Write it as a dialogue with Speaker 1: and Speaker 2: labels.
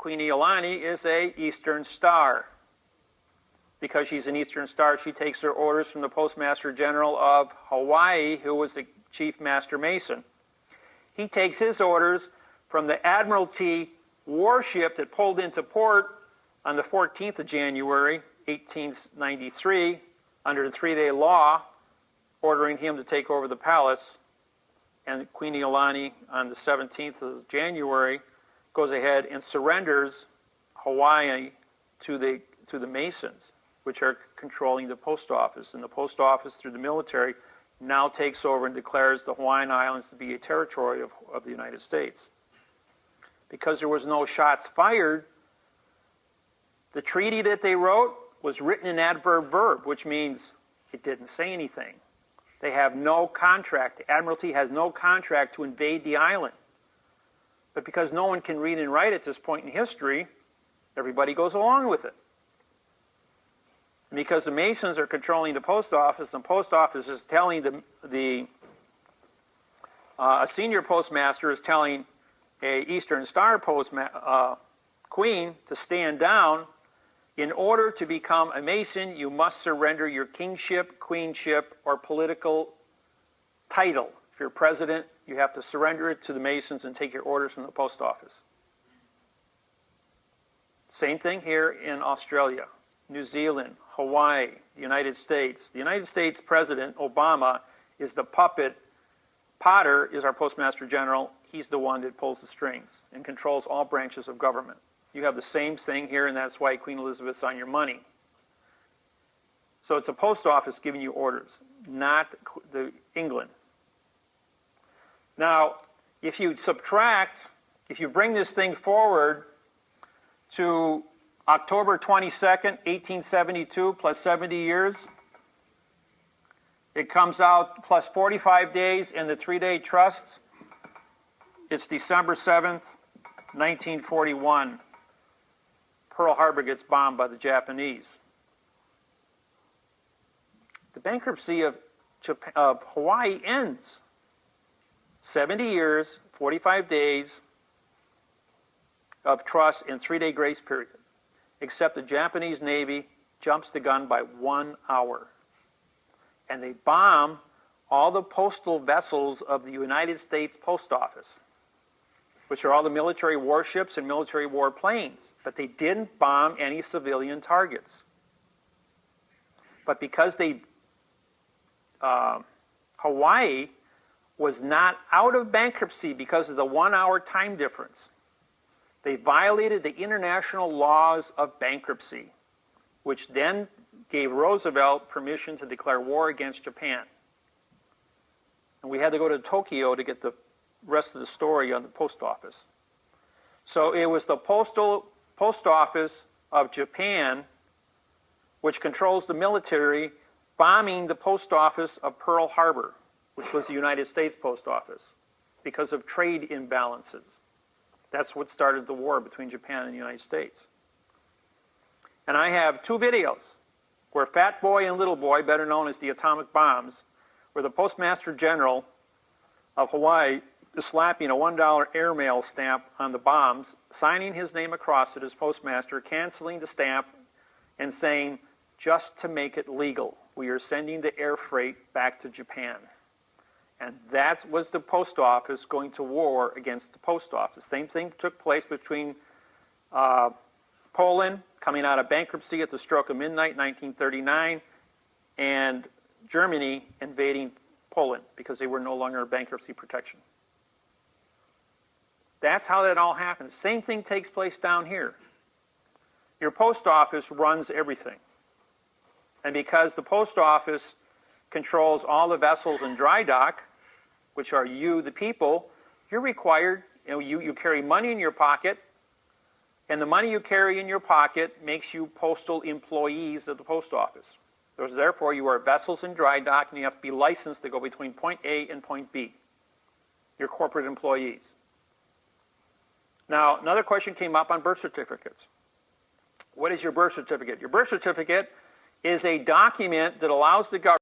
Speaker 1: Queen Iolani is a Eastern Star. Because she's an Eastern Star, she takes her orders from the Postmaster General of Hawaii, who was the Chief Master Mason. He takes his orders from the Admiralty warship that pulled into port on the 14th of January, 1893, under the three-day law, ordering him to take over the palace. And Queen Iolani, on the 17th of January, goes ahead and surrenders Hawaii to the Masons, which are controlling the post office. And the post office, through the military, now takes over and declares the Hawaiian Islands to be a territory of the United States. Because there was no shots fired, the treaty that they wrote was written in adverb verb, which means it didn't say anything. They have no contract. The Admiralty has no contract to invade the island. But because no one can read and write at this point in history, everybody goes along with it. And because the Masons are controlling the post office is telling a senior postmaster is telling a Eastern Star queen to stand down. In order to become a Mason, you must surrender your kingship, queenship, or political title. If you're president, you have to surrender it to the Masons and take your orders from the post office. Same thing here in Australia, New Zealand, Hawaii, the United States. The United States President, Obama, is the puppet. Potter is our Postmaster General. He's the one that pulls the strings and controls all branches of government. You have the same thing here, and that's why Queen Elizabeth's on your money. So it's a post office giving you orders, not the England. Now, if you bring this thing forward to October 22nd, 1872, plus 70 years, it comes out plus 45 days in the three-day trusts. It's December 7th, 1941. Pearl Harbor gets bombed by the Japanese. The bankruptcy of Hawaii ends. 70 years, 45 days of trust and three-day grace period. Except the Japanese Navy jumps the gun by 1 hour. And they bomb all the postal vessels of the United States Post Office, which are all the military warships and military warplanes. But they didn't bomb any civilian targets. But because Hawaii was not out of bankruptcy because of the 1 hour time difference, they violated the international laws of bankruptcy, which then gave Roosevelt permission to declare war against Japan. And we had to go to Tokyo to get the rest of the story on the post office. So it was the post office of Japan, which controls the military, bombing the post office of Pearl Harbor, which was the United States Post Office, because of trade imbalances. That's what started the war between Japan and the United States. And I have two videos where Fat Boy and Little Boy, better known as the atomic bombs, where the Postmaster General of Hawaii is slapping a $1 airmail stamp on the bombs, signing his name across it as postmaster, canceling the stamp, and saying, just to make it legal, we are sending the air freight back to Japan. And that was the post office going to war against the post office. Same thing took place between Poland, coming out of bankruptcy at the stroke of midnight, 1939, and Germany invading Poland because they were no longer bankruptcy protection. That's how that all happened. Same thing takes place down here. Your post office runs everything. And because the post office controls all the vessels in dry dock, which are you, the people, you're required, you carry money in your pocket, and the money you carry in your pocket makes you postal employees of the post office. Therefore, you are vessels in dry dock, and you have to be licensed to go between point A and point B. You're corporate employees. Now, another question came up on birth certificates. What is your birth certificate? Your birth certificate is a document that allows the government